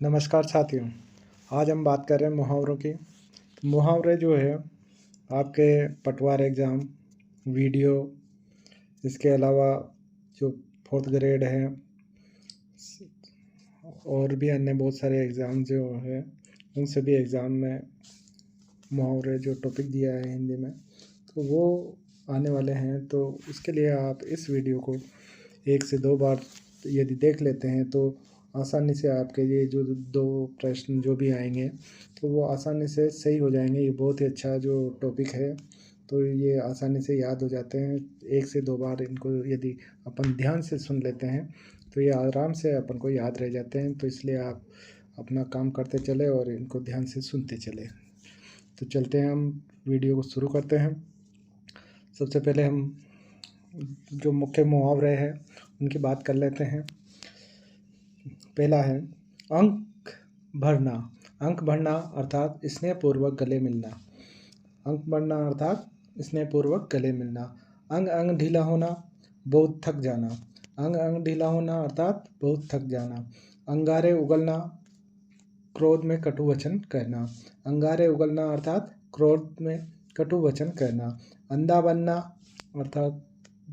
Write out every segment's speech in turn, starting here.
नमस्कार साथियों। आज हम बात कर रहे हैं मुहावरों की। मुहावरे जो है आपके पटवार एग्ज़ाम, वीडियो, इसके अलावा जो 4th ग्रेड है और भी अन्य बहुत सारे एग्ज़ाम जो है उन सभी एग्ज़ाम में मुहावरे जो टॉपिक दिया है हिंदी में तो वो आने वाले हैं। तो उसके लिए आप इस वीडियो को 1 से 2 बार यदि देख लेते हैं तो आसानी से आपके ये जो 2 प्रश्न जो भी आएंगे तो वो आसानी से सही हो जाएंगे। ये बहुत ही अच्छा जो टॉपिक है तो ये आसानी से याद हो जाते हैं। 1 से 2 बार इनको यदि अपन ध्यान से सुन लेते हैं तो ये आराम से अपन को याद रह जाते हैं। तो इसलिए आप अपना काम करते चले और इनको ध्यान से सुनते चले। तो चलते हैं, हम वीडियो को शुरू करते हैं। सबसे पहले हम जो मुख्य मुहावरे हैं उनकी बात कर लेते हैं। पहला है अंक भरना। अंक भरना अर्थात स्नेहपूर्वक गले मिलना। अंक भरना अर्थात स्नेहपूर्वक गले मिलना। अंग अंग ढीला होना, बहुत थक जाना। अंग अंग ढीला होना अर्थात बहुत थक जाना। अंगारे उगलना, क्रोध में कटु वचन कहना। अंगारे उगलना अर्थात क्रोध में कटु वचन कहना। अंधा बनना अर्थात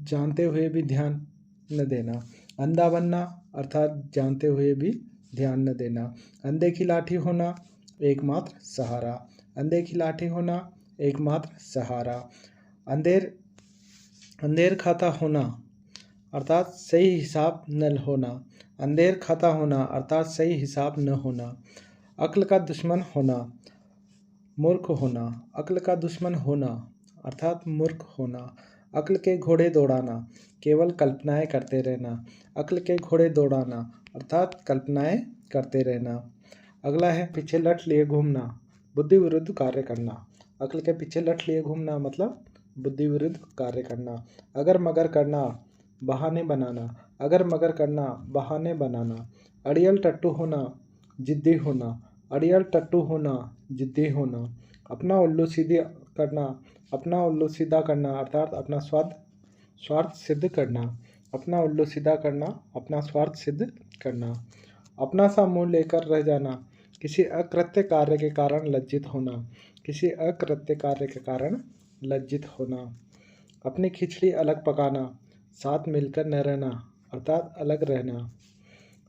जानते हुए भी ध्यान न देना। अंधा बनना अर्थात जानते हुए भी ध्यान न देना। अंधे की लाठी होना, एकमात्र सहारा। अंधे की लाठी होना, एकमात्र सहारा। अंधेर खाता होना अर्थात सही हिसाब न होना। अंधेर खाता होना अर्थात सही हिसाब न होना। अक्ल का दुश्मन होना, मूर्ख होना। अक्ल का दुश्मन होना अर्थात मूर्ख होना। अक्ल के घोड़े दौड़ाना, केवल कल्पनाएं करते रहना। अक्ल के घोड़े दौड़ाना अर्थात कल्पनाएं करते रहना। अगला है पीछे लठ लिए घूमना, बुद्धि विरुद्ध कार्य करना। अक्ल के पीछे लठ लिए घूमना मतलब बुद्धि विरुद्ध कार्य करना। अगर मगर करना, बहाने बनाना। अगर मगर करना, बहाने बनाना। अड़ियल टट्टू होना, जिद्दी होना। अड़ियल टट्टू होना, जिद्दी होना। अपना उल्लू सीधा करना, अपना उल्लू सीधा करना अर्थात अपना स्वार्थ सिद्ध करना। अपना उल्लू सीधा करना, अपना स्वार्थ सिद्ध करना। अपना सा मुंह लेकर रह जाना, किसी अकृत्य कार्य के कारण लज्जित होना। किसी अकृत्य कार्य के कारण लज्जित होना। अपनी खिचड़ी अलग पकाना, साथ मिलकर न रहना अर्थात अलग रहना।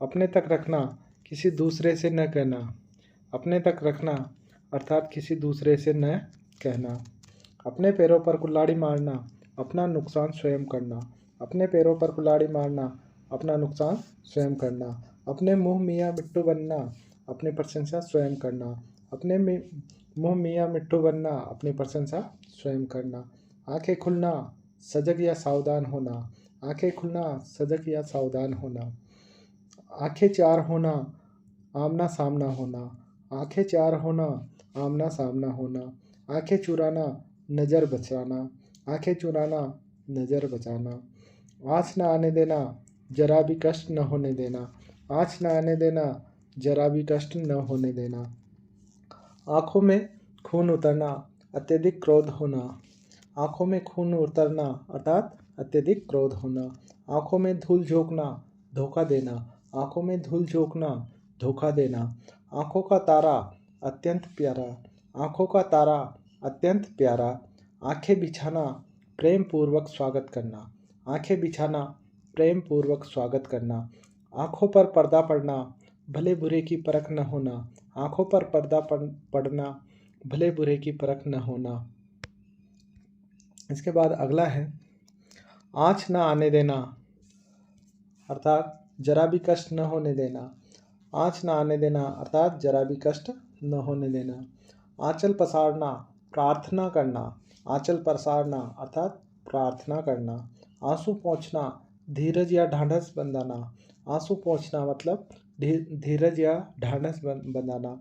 अपने तक रखना, किसी दूसरे से न कहना। अपने तक रखना अर्थात किसी दूसरे से न कहना। अपने पैरों पर कुल्हाड़ी मारना, अपना नुकसान स्वयं करना। अपने पैरों पर कुल्हाड़ी मारना, अपना नुकसान स्वयं करना। अपने मुंह मियाँ मिट्टू बनना, अपनी प्रशंसा स्वयं करना। अपने मुंह मियाँ मिट्टू बनना, अपनी प्रशंसा स्वयं करना। आंखें खुलना, सजग या सावधान होना। आंखें खुलना, सजग या सावधान होना। आंखें चार होना, आमना सामना होना। आंखें चार होना, आमना सामना होना। आंखें चुराना, नज़र बचाना। आंखें चुराना, नज़र बचाना। आँच न आने देना, जरा भी कष्ट न होने देना। आँच न आने देना, जरा भी कष्ट न होने देना। आँखों में खून उतरना, अत्यधिक क्रोध होना। आँखों में खून उतरना अर्थात अत्यधिक क्रोध होना। आँखों में धूल झोंकना, धोखा देना। आँखों में धूल झोंकना, धोखा देना। आँखों का तारा अत्यंत प्यारा। आँखों का तारा अत्यंत प्यारा। आँखें बिछाना, प्रेम पूर्वक स्वागत करना। आँखें बिछाना, प्रेम पूर्वक स्वागत करना। आँखों पर पर्दा पड़ना, भले बुरे की परख न होना। आँखों पर पर्दा पड़ना, भले बुरे की परख न होना। इसके बाद अगला है आँच न आने देना अर्थात जरा भी कष्ट न होने देना। आँच न आने देना अर्थात जरा भी कष्ट न होने देना। आंचल पसारना, प्रार्थना करना। आंचल पसारना अर्थात प्रार्थना करना। आंसू पोंछना, धीरज या ढांढस बंधाना। आंसू पोंछना मतलब धीरज या ढांढस बंधाना।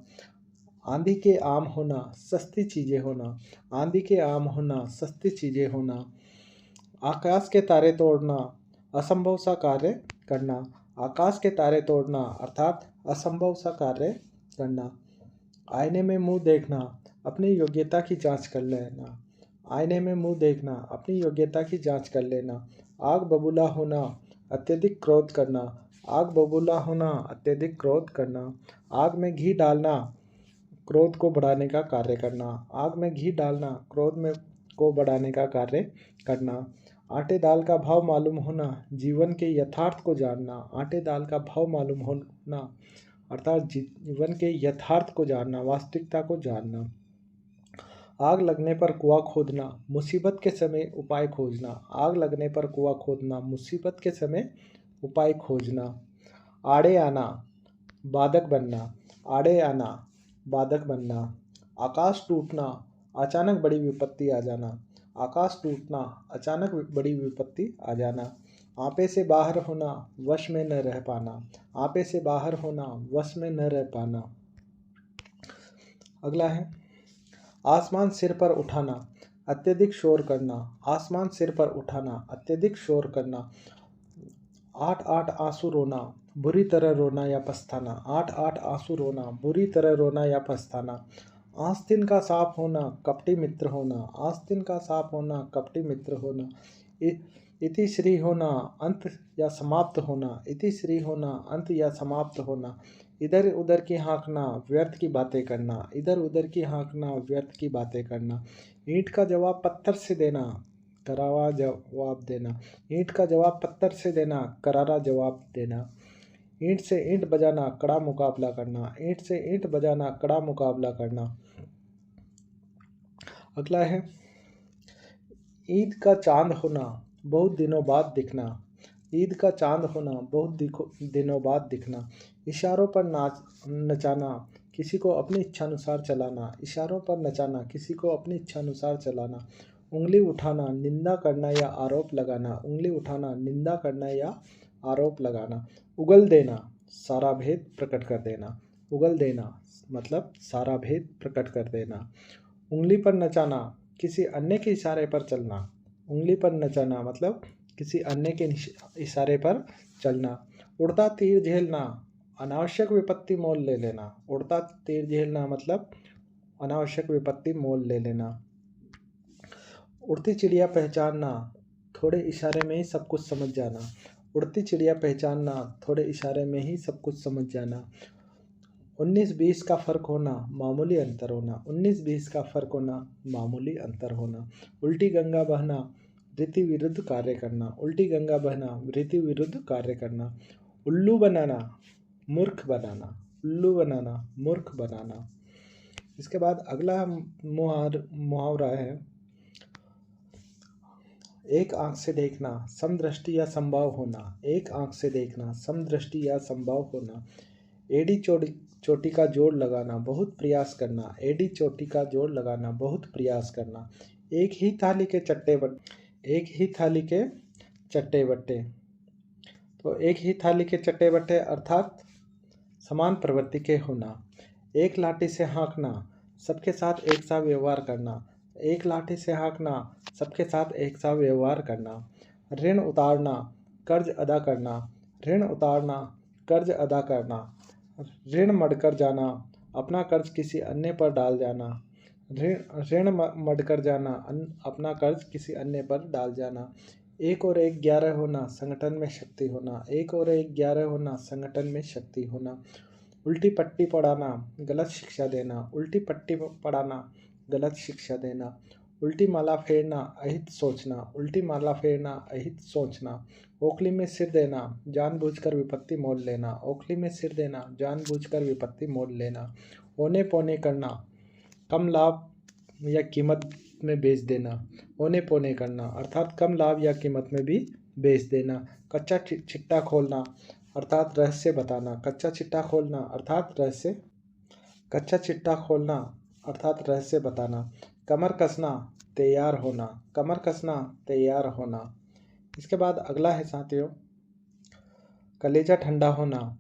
आंधी के आम होना, सस्ती चीज़ें होना। आंधी के आम होना, सस्ती चीज़ें होना। आकाश के तारे तोड़ना, असंभव सा कार्य करना। आकाश के तारे तोड़ना अर्थात असंभव सा कार्य करना। आईने में मुंह देखना, अपनी योग्यता की जांच कर लेना। आईने में मुंह देखना, अपनी योग्यता की जांच कर लेना। आग बबूला होना, अत्यधिक क्रोध करना। आग बबूला होना, अत्यधिक क्रोध करना। आग में घी डालना, क्रोध को बढ़ाने का कार्य करना। आग में घी डालना, क्रोध में को बढ़ाने का कार्य करना। आटे दाल का भाव मालूम होना, जीवन के यथार्थ को जानना। आटे दाल का भाव मालूम होना अर्थात जीवन के यथार्थ को जानना, वास्तविकता को जानना। आग लगने पर कुआं खोदना, मुसीबत के समय उपाय खोजना। आग लगने पर कुआं खोदना, मुसीबत के समय उपाय खोजना। आड़े आना, बाधक बनना। आड़े आना, बाधक बनना। आकाश टूटना, अचानक बड़ी विपत्ति आ जाना। आकाश टूटना, अचानक बड़ी विपत्ति आ जाना। आपे से बाहर होना, वश में न रह पाना। आपे से बाहर होना, वश में न रह पाना। अगला है आसमान सिर पर उठाना, अत्यधिक शोर करना। आसमान सिर पर उठाना, अत्यधिक शोर करना। 8-8 आंसू रोना, बुरी तरह रोना या पछताना। 8-8 आंसू रोना, बुरी तरह रोना या पछताना। आस्तीन का साफ होना, कपटी मित्र होना। आस्तीन का साफ होना, कपटी मित्र होना। इति श्री होना, अंत या समाप्त होना। इति श्री होना, अंत या समाप्त होना। इधर उधर की हाँकना, व्यर्थ की बातें करना। इधर उधर की हाँकना, व्यर्थ की बातें करना। ईंट का जवाब पत्थर से देना, करारा जवाब देना। ईंट का जवाब पत्थर से देना, करारा जवाब देना। ईंट से ईंट बजाना, कड़ा मुकाबला करना। ईंट से ईंट बजाना, कड़ा मुकाबला करना। अगला है ईद का चांद होना, बहुत दिनों बाद दिखना। ईद का चांद होना, बहुत दिनों बाद दिखना। इशारों पर नचाना, किसी को अपनी इच्छानुसार चलाना। इशारों पर नचाना, किसी को अपनी इच्छानुसार चलाना। उंगली उठाना, निंदा करना या आरोप लगाना। उंगली उठाना, निंदा करना या आरोप लगाना। उगल देना, सारा भेद प्रकट कर देना। उगल देना मतलब सारा भेद प्रकट कर देना। उंगली पर नचाना, किसी अन्य के इशारे पर चलना। उंगली पर नचाना मतलब किसी अन्य के इशारे पर चलना। उड़ता तीर झेलना, अनावश्यक विपत्ति मोल ले लेना। उड़ता तीर झेलना मतलब अनावश्यक विपत्ति मोल ले लेना। उड़ती चिड़िया पहचानना, थोड़े इशारे में ही सब कुछ समझ जाना। उड़ती चिड़िया पहचानना, थोड़े इशारे में ही सब कुछ समझ जाना। 19-20 का फर्क होना, मामूली अंतर होना। 19-20 का फर्क होना, मामूली अंतर होना। उल्टी गंगा बहना, रीति विरुद्ध कार्य करना। उल्टी गंगा बहना, रीति विरुद्ध कार्य करना। उल्लू बनाना, मूर्ख बनाना। उल्लू बनाना, मूर्ख बनाना। इसके बाद अगला मुहावरा है एक आंख से देखना, समदृष्टि या संभव होना। एक आंख से देखना, समदृष्टि या संभव होना। एड़ी चोटी का जोड़ लगाना, बहुत प्रयास करना। एड़ी चोटी का जोड़ लगाना, बहुत प्रयास करना। एक ही थाली के चट्टे बट्टे। तो एक ही थाली के चट्टे बट्टे अर्थात समान प्रवृत्ति के होना। एक लाठी से हाँकना, सबके साथ एक सा व्यवहार करना। एक लाठी से हाँकना, सबके साथ एक सा व्यवहार करना। ऋण उतारना, कर्ज अदा करना। ऋण उतारना, कर्ज अदा करना। ऋण मढ़कर जाना, अपना कर्ज किसी अन्य पर डाल जाना। ऋण मढ़कर जाना, अपना कर्ज किसी अन्य पर डाल जाना। 1 और 1 11 होना, संगठन में शक्ति होना। 1 और 1 11 होना, संगठन में शक्ति होना। उल्टी पट्टी पढ़ाना, गलत शिक्षा देना। उल्टी पट्टी पढ़ाना, गलत शिक्षा देना। उल्टी माला फेरना, अहित सोचना। उल्टी माला फेरना, अहित सोचना। ओखली में सिर देना, जानबूझकर विपत्ति मोल लेना। ओखली में सिर देना, जानबूझकर विपत्ति मोल लेना। ओने पौने करना, कम लाभ या कीमत में बेच देना। ओने पौने करना अर्थात कम लाभ या कीमत में भी बेच देना। कच्चा चिट्टा खोलना अर्थात रहस्य बताना। कच्चा चिट्टा खोलना अर्थात रहस्य बताना। कमर कसना, तैयार होना। कमर कसना, तैयार होना। इसके बाद अगला है साथियों कलेजा ठंडा होना,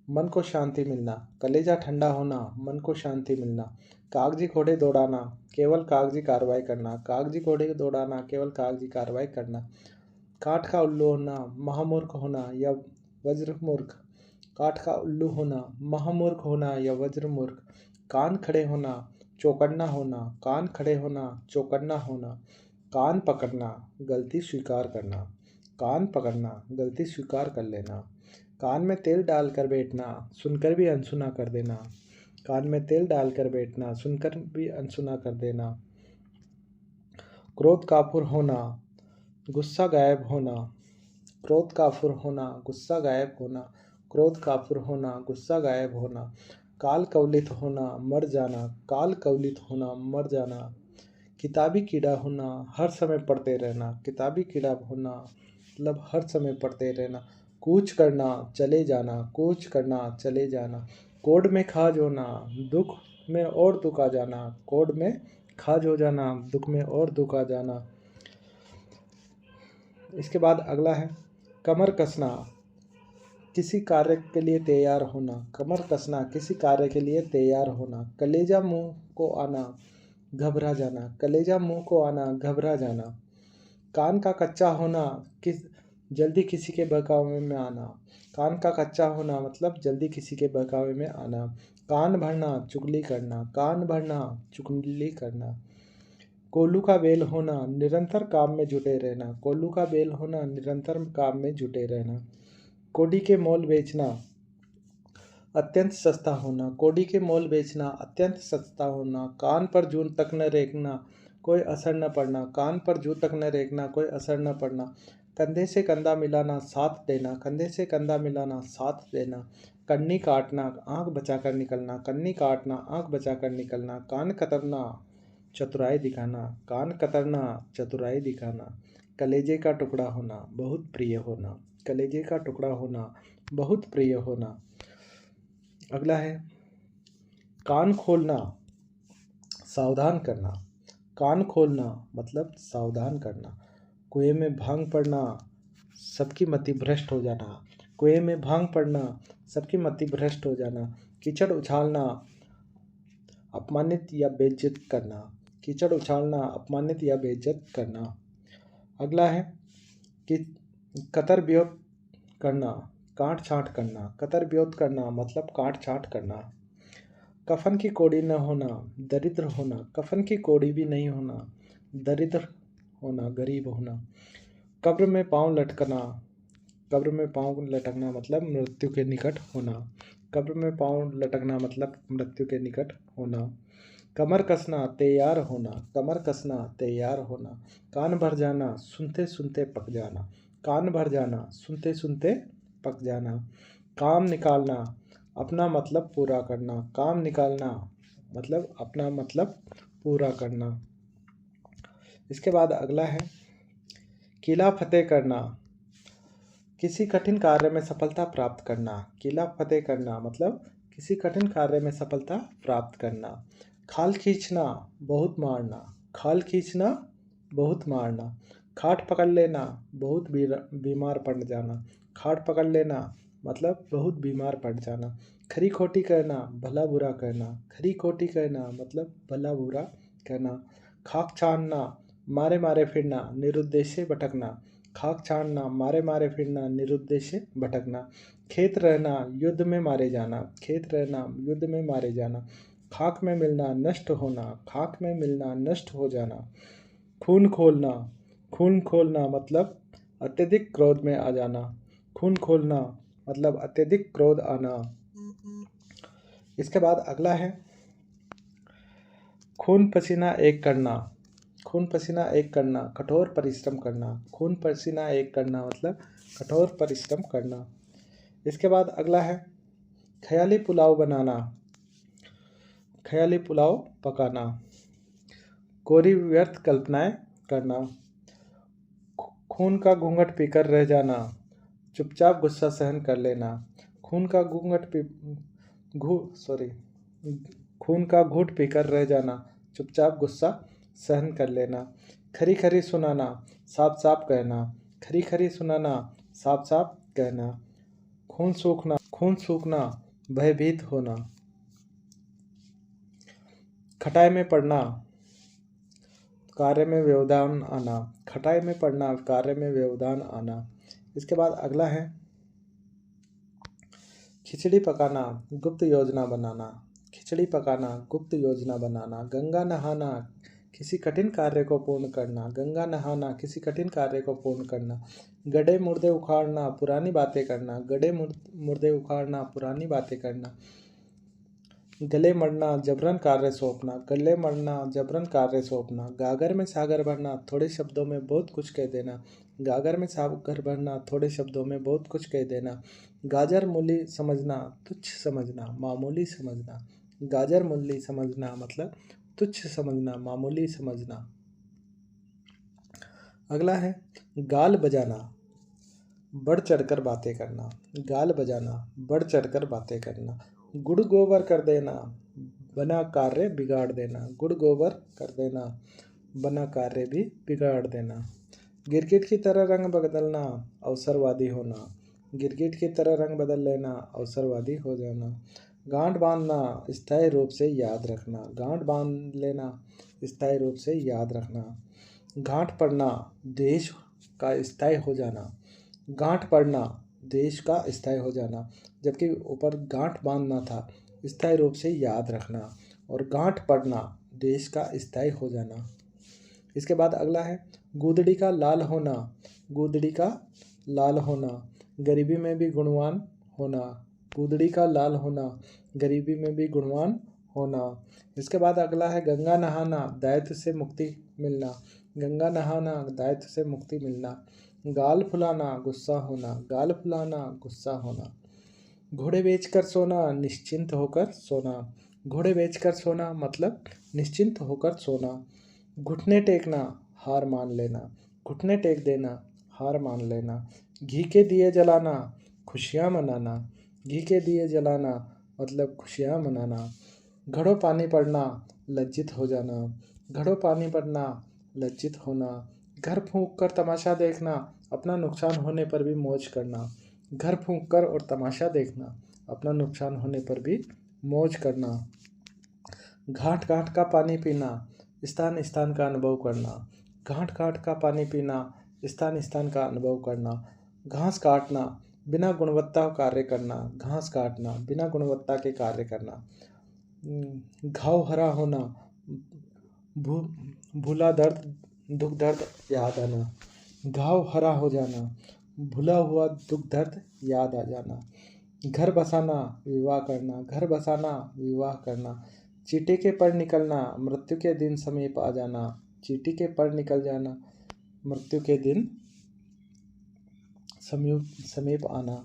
मन को शांति मिलना। कलेजा ठंडा होना, मन को शांति मिलना। कागजी घोड़े दौड़ाना, केवल कागजी कार्रवाई करना। कागजी घोड़े दौड़ाना, केवल कागजी कार्रवाई करना। काठ का उल्लू होना, महामूर्ख होना या वज्रमूर्ख। काठ का उल्लू होना, महामूर्ख होना या वज्रमूर्ख। कान खड़े होना, चौकन्ना होना। कान खड़े होना, चौकन्ना होना। कान पकड़ना, गलती स्वीकार करना। कान पकड़ना, गलती स्वीकार कर लेना। कान में तेल डालकर बैठना, सुनकर भी अनसुना कर देना। कान में तेल डालकर बैठना, सुनकर भी अनसुना कर देना। क्रोध काफुर होना, गुस्सा गायब होना। क्रोध काफुर होना, गुस्सा गायब होना। क्रोध काफुर होना, गुस्सा गायब होना। काल कवलित होना, मर जाना। काल कवलित होना, मर जाना। किताबी कीड़ा होना, हर समय पढ़ते रहना। किताबी कीड़ा होना मतलब हर समय पढ़ते रहना। कूच करना, चले जाना। कूच करना, चले जाना। कोड में खाज होना, दुख में और दुख आ जाना। कोड में खाज हो जाना, दुख में और दुख आ जाना। इसके बाद अगला है कमर कसना, किसी कार्य के लिए तैयार होना। कमर कसना, किसी कार्य के लिए तैयार होना। कलेजा मुंह को आना, घबरा जाना। कलेजा मुंह को आना, घबरा जाना। कान का कच्चा होना, जल्दी किसी के बहकावे में आना। कान का कच्चा होना मतलब जल्दी किसी के बहकावे में आना। कान भरना, चुगली करना। कान भरना, चुगली करना। कोल्लू का बेल होना, निरंतर काम में जुटे रहना। कोल्लू का बेल होना, निरंतर काम में जुटे रहना। कोडी के मोल बेचना, अत्यंत सस्ता होना। कोडी के मोल बेचना, अत्यंत सस्ता होना। कान पर जून तक न रेखना, कोई असर न पड़ना। कान पर जून तक न रेखना, कोई असर न पड़ना। कंधे से कंधा मिलाना, साथ देना। कंधे से कंधा मिलाना, साथ देना। कन्नी काटना, आंख बचाकर निकलना। कन्नी काटना, आंख बचाकर निकलना। कान कतरना, चतुराई दिखाना। कान कतरना, चतुराई दिखाना। कलेजे का टुकड़ा होना, बहुत प्रिय होना। कलेजे का टुकड़ा होना, बहुत प्रिय होना। अगला है कान खोलना, सावधान करना। कान खोलना मतलब सावधान करना। कुएं में भांग पड़ना, सबकी मति भ्रष्ट हो जाना। कुएं में भांग पड़ना, सबकी मति भ्रष्ट हो जाना। कीचड़ उछालना, अपमानित या बेइज्जत करना। कीचड़ उछालना, अपमानित या बेइज्जत करना। अगला है कि कतर ब्योत करना, काट छाँट करना। कतर ब्योत करना मतलब काट छाँट करना। कफन की कोड़ी न होना, दरिद्र होना। कफन की कोड़ी भी नहीं होना, दरिद्र होना, गरीब होना। कब्र में पाँव लटकना, कब्र में पाँव लटकना मतलब मृत्यु के निकट होना। कब्र में पाँव लटकना मतलब मृत्यु के निकट होना। कमर कसना, तैयार होना। कमर कसना, तैयार होना। कान भर जाना, सुनते सुनते पक जाना। कान भर जाना, सुनते सुनते पक जाना। काम निकालना, अपना मतलब पूरा करना। काम निकालना मतलब अपना मतलब पूरा करना। इसके बाद अगला है किला फतेह करना, किसी कठिन कार्य में सफलता प्राप्त करना। किला फतेह करना मतलब किसी कठिन कार्य में सफलता प्राप्त करना। खाल खींचना, बहुत मारना। खाल खींचना, बहुत मारना। खाट पकड़ लेना, बहुत बीमार पड़ जाना। खाट पकड़ लेना मतलब बहुत बीमार पड़ जाना। खरी खोटी कहना, भला बुरा कहना। खरी खोटी कहना मतलब भला बुरा कहना। खाक छानना, मारे मारे फिरना, निरुद्देश्य भटकना। खाक छानना, मारे मारे फिरना, निरुद्देश्य भटकना। खेत रहना, युद्ध में मारे जाना। खेत रहना, युद्ध में मारे जाना। खाक में मिलना, नष्ट होना। खाक में मिलना, नष्ट हो जाना। खून खोलना, खून खोलना मतलब अत्यधिक क्रोध में आ जाना। खून खोलना मतलब अत्यधिक क्रोध आना। इसके बाद अगला है खून पसीना एक करना। खून पसीना एक करना, कठोर परिश्रम करना। खून पसीना एक करना मतलब कठोर परिश्रम करना। इसके बाद अगला है ख्याली पुलाव बनाना, ख्याली पुलाव पकाना। कोरी व्यर्थ कल्पनाएं करना। खून का घूंघट पीकर रह जाना, चुपचाप गुस्सा सहन कर लेना। खून का घूंघट पी खून का घूंट पीकर रह जाना, चुपचाप गुस्सा सहन कर लेना। खरी खरी सुनाना, साफ साफ कहना। खरी खरी सुनाना, साफ साफ कहना। खून सूखना, खून सूखना, भयभीत होना। खटाई में पड़ना, कार्य में व्यवधान आना। खटाई में पड़ना, कार्य में व्यवधान आना। इसके बाद अगला है खिचड़ी पकाना, गुप्त योजना बनाना। खिचड़ी पकाना, गुप्त योजना बनाना। गंगा नहाना, किसी कठिन कार्य को पूर्ण करना। गंगा नहाना, किसी कठिन कार्य को पूर्ण करना। गड्ढे मुर्दे उखाड़ना, पुरानी बातें करना। गड्ढे मुर्दे उखाड़ना, पुरानी बातें करना। गले मरना, जबरन कार्य सौंपना। गले मरना, जबरन कार्य सौंपना। गागर में सागर भरना, थोड़े शब्दों में बहुत कुछ कह देना। गागर में सागर भरना, थोड़े शब्दों में बहुत कुछ कह देना। गाजर मूली समझना, तुच्छ समझना, मामूली समझना। गाजर मूली समझना मतलब तुच्छ समझना, मामूली समझना। अगला है गाल बजाना, बढ़ चढ़कर बातें करना। गाल बजाना, बढ़ चढ़कर बातें करना। गुड़ गोबर कर देना, बना कार्य बिगाड़ देना। गुड़ गोबर कर देना, बना कार्य भी बिगाड़ देना। गिरगिट की तरह रंग बदलना, अवसरवादी होना। गिरगिट की तरह रंग बदल लेना, अवसरवादी हो जाना। गांठ बांधना, स्थायी रूप से याद रखना। गांठ बांध लेना, स्थायी रूप से याद रखना। गांठ पड़ना, देश का स्थायी हो जाना। गांठ पड़ना, देश का स्थायी हो जाना, जबकि ऊपर गांठ बांधना था। स्थायी रूप से याद रखना और गांठ पड़ना, देश का स्थायी हो जाना। इसके बाद अगला है गूदड़ी का लाल होना। गूदड़ी का लाल होना, गरीबी में भी गुणवान होना। गूदड़ी का लाल होना, गरीबी में भी गुणवान होना। इसके बाद अगला है गंगा नहाना, दायित्व से मुक्ति मिलना। गंगा नहाना, दायित्व से मुक्ति मिलना। गाल फुलाना, गुस्सा होना। गाल फुलाना, गुस्सा होना। घोड़े बेचकर सोना, निश्चिंत होकर सोना। घोड़े बेचकर सोना मतलब निश्चिंत होकर सोना। घुटने टेकना, हार मान लेना। घुटने टेक देना, हार मान लेना। घी के दिए जलाना, खुशियाँ मनाना। घी के दिए जलाना मतलब खुशियाँ मनाना। घड़ों पानी पड़ना, लज्जित हो जाना। घड़ों पानी पड़ना, लज्जित होना। घर फूंक कर तमाशा देखना, अपना नुकसान होने पर भी मौज करना। घर फूंक कर और तमाशा देखना, अपना नुकसान होने पर भी मौज करना। घाट घाट का पानी पीना, स्थान स्थान का अनुभव करना। घाट घाट का पानी पीना, स्थान स्थान का अनुभव करना। घास काटना, बिना गुणवत्ता कार्य करना। घास काटना, बिना गुणवत्ता के कार्य करना। घाव हरा होना, भूला दर्द, दुख दर्द याद आना। घाव हरा हो जाना, भूला हुआ दुख दर्द याद आ जाना। घर बसाना, विवाह करना। घर बसाना, विवाह करना। चींटी के पर निकलना, मृत्यु के दिन समीप आ जाना। चींटी के पर निकल जाना, मृत्यु के दिन समीप आना।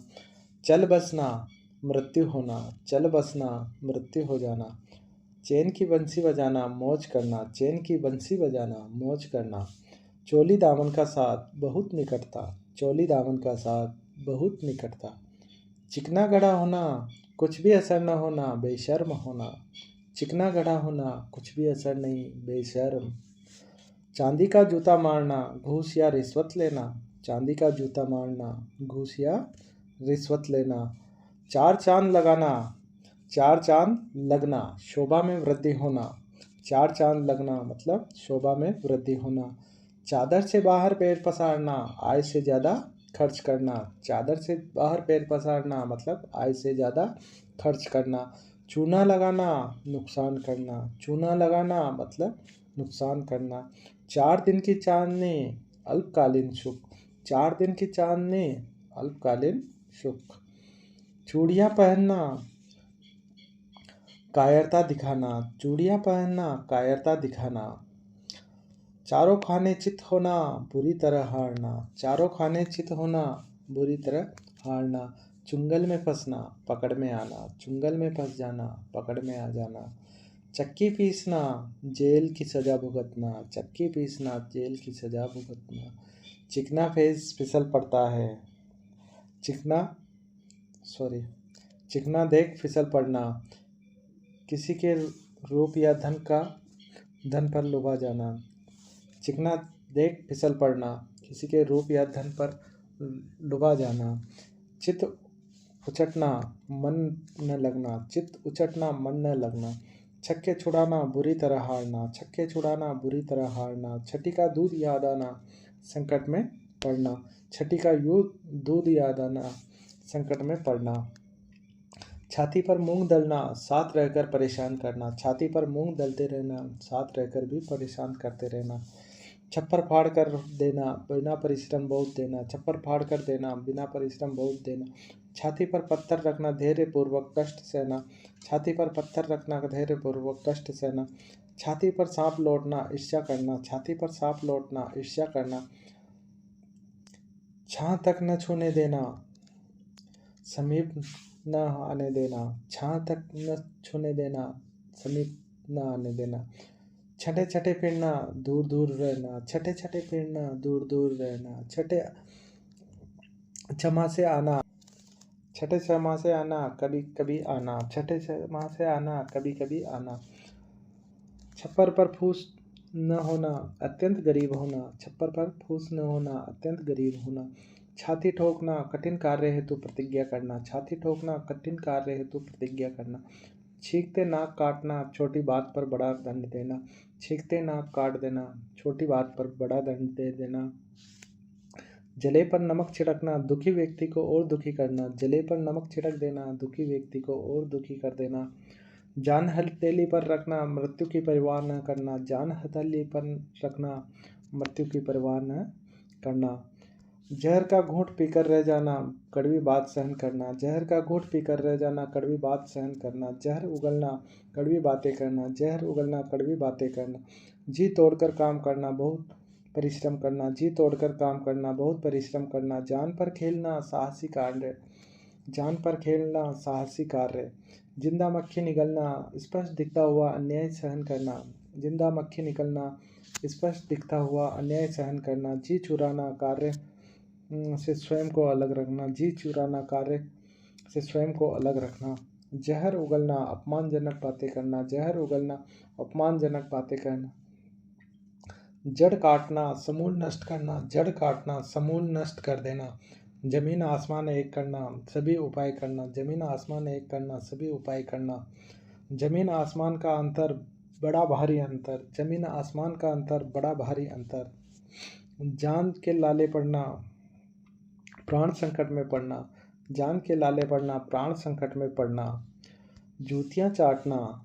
चल बसना, मृत्यु होना। चल बसना, मृत्यु हो जाना। चैन की बंसी बजाना, मौज करना। चैन की बंसी बजाना, मौज करना। चोली दामन का साथ, बहुत निकटता। चोली दामन का साथ, बहुत निकटता। चिकना गड़ा होना, कुछ भी असर न होना, बेशर्म होना। चिकना गड़ा होना, कुछ भी असर नहीं, बेशर्म। चांदी का जूता मारना, घूस या रिश्वत लेना। चांदी का जूता मारना, घूस या रिश्वत लेना। चार चांद लगाना, चार चांद लगना, शोभा में वृद्धि होना। चार चांद लगना मतलब शोभा में वृद्धि होना। चादर से बाहर पैर पसारना, आय से ज़्यादा खर्च करना। चादर से बाहर पैर पसारना मतलब आय से ज़्यादा खर्च करना। चूना लगाना, नुकसान करना। चूना लगाना मतलब नुकसान करना। 4 दिन की चांदनी, अल्पकालीन सुख। 4 दिन की चांदनी, अल्पकालीन सुख। चूड़ियाँ पहनना, कायरता दिखाना। चूड़ियाँ पहनना, कायरता दिखाना। चारों खाने चित होना, बुरी तरह हारना। चारों खाने चित होना, बुरी तरह हारना। चुंगल में फंसना, पकड़ में आना। चुंगल में फंस जाना, पकड़ में आ जाना। चक्की पीसना, जेल की सज़ा भुगतना। चक्की पीसना, जेल की सज़ा भुगतना। चिकना फिसल पड़ता है। चिकना देख फिसल पड़ना, किसी के रूप या धन पर लुभा जाना। चिकना देख फिसल पड़ना, किसी के रूप या धन पर लुभा जाना। चित उचटना, मन न लगना। चित उचटना, मन न लगना। छक्के छुड़ाना, बुरी तरह हारना। छक्के छुड़ाना, बुरी तरह हारना। छठी का दूध याद आना, संकट में पड़ना। छठी का दूध याद आना, संकट में पड़ना। छाती पर मूंग दलना, साथ रहकर परेशान करना। छाती पर मूंग दलते रहना, साथ रहकर भी परेशान करते रहना। छप्पर फाड़ कर देना, बिना परिश्रम बहुत देना। छप्पर फाड़ कर देना, बिना परिश्रम बहुत देना। छाती पर पत्थर रखना, धैर्य पूर्वक कष्ट सहना। छाती पर पत्थर रखना, धैर्य पूर्वक कष्ट सहना। छाती पर सांप लौटना, ईर्ष्या करना। छाती पर सांप लौटना, ईर्ष्या करना। छां तक न छूने देना, समीप न आने देना। छां तक न छूने देना, समीप न आने देना। छठे छठे फिरना, दूर दूर रहना। छठे छठे फिरना, दूर दूर रहना। छठे क्षमा से आना, छठे क्षमा से आना, कभी कभी आना। छठे क्षमा से आना, कभी कभी आना। छप्पर पर फूस न होना, अत्यंत गरीब होना। छप्पर पर फूस न होना, अत्यंत गरीब होना। छाती ठोकना, कठिन कार्य हेतु प्रतिज्ञा करना। छाती ठोकना, कठिन कार्य हेतु प्रतिज्ञा करना। छींकते नाक काटना, छोटी बात पर बड़ा दंड देना। छींकते नाक काट देना, छोटी बात पर बड़ा दंड दे देना। जले पर नमक छिड़कना, दुखी व्यक्ति को और दुखी करना। जले पर नमक छिड़क देना, दुखी व्यक्ति को और दुखी कर देना। जान हथेली पर रखना, मृत्यु की परवाह न करना। जान हथेली पर रखना, मृत्यु की परवाह न करना। जहर का घूंट पीकर रह जाना, कड़वी बात सहन करना। जहर का घूंट पीकर रह जाना, कड़वी बात सहन करना। जहर उगलना, कड़वी बातें करना। जहर उगलना, कड़वी बातें करना। जी तोड़कर काम करना, बहुत परिश्रम करना। जी तोड़कर काम करना, बहुत परिश्रम करना। जान पर खेलना, साहसी कार्य। जान पर खेलना, साहसी कार्य। जिंदा मक्खी निकलना, स्पष्ट दिखता हुआ अन्याय सहन करना। जिंदा मक्खी निकलना, स्पष्ट दिखता हुआ अन्याय सहन करना। जी चुराना, कार्य से स्वयं को अलग रखना। जी चुराना, कार्य से स्वयं को अलग रखना। जहर उगलना, अपमानजनक बातें करना। जहर उगलना, अपमानजनक बातें करना। जड़ काटना, समूल नष्ट करना। जड़ काटना, समूल नष्ट कर देना। जमीन आसमान एक करना, सभी उपाय करना। जमीन आसमान एक करना, सभी उपाय करना। जमीन आसमान का अंतर, बड़ा भारी अंतर। जमीन आसमान का अंतर, बड़ा भारी अंतर। जान के लाले पड़ना, प्राण संकट में पड़ना। जान के लाले पड़ना, प्राण संकट में पड़ना। जूतियां चाटना,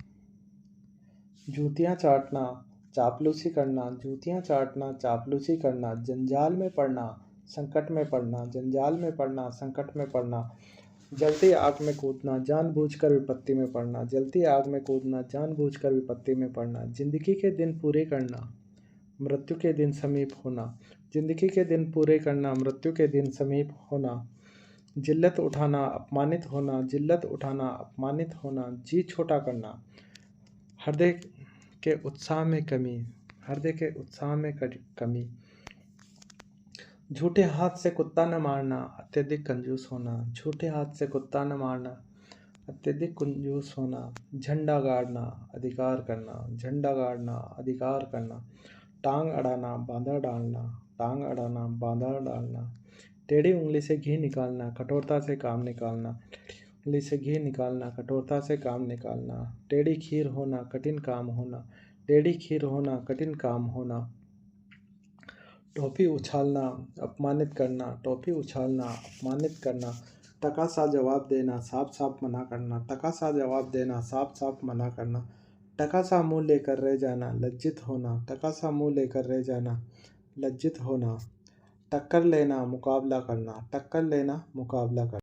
जूतियां चाटना, चापलूसी करना। जूतियां चाटना, चापलूसी करना। जंजाल में पड़ना, संकट में पड़ना। जंजाल में पड़ना, संकट में पड़ना। जलती आग में कूदना, जानबूझकर विपत्ति में पड़ना। जलती आग में कूदना, जानबूझकर विपत्ति में पड़ना। जिंदगी के दिन पूरे करना, मृत्यु के दिन समीप होना। जिंदगी के दिन पूरे करना, मृत्यु के दिन समीप होना। जिल्लत उठाना, अपमानित होना। जिल्लत उठाना, अपमानित होना। जी छोटा करना, हृदय के उत्साह में कमी। हृदय के उत्साह में कमी। झूठे हाथ से कुत्ता न मारना, अत्यधिक कंजूस होना। झूठे हाथ से कुत्ता न मारना, अत्यधिक कंजूस होना। झंडा गाड़ना, अधिकार करना। झंडा गाड़ना, अधिकार करना। टांग अड़ाना, बांधा डालना। टांग अड़ाना, बांधा डालना। टेढ़ी उंगली से घी निकालना, कठोरता से काम निकालना। उंगली से घी निकालना, कठोरता से काम निकालना। टेढ़ी खीर होना, कठिन काम होना। टेढ़ी खीर होना, कठिन काम होना। टोपी उछालना, अपमानित करना। टोपी उछालना, अपमानित करना। टका सा जवाब देना, साफ साफ मना करना। टका सा जवाब देना, साफ साफ मना करना। टका सा मुंह लेकर रह जाना, लज्जित होना। टका सा मुंह लेकर रह जाना, लज्जित होना। टक्कर लेना, मुकाबला करना। टक्कर लेना, मुकाबला करना।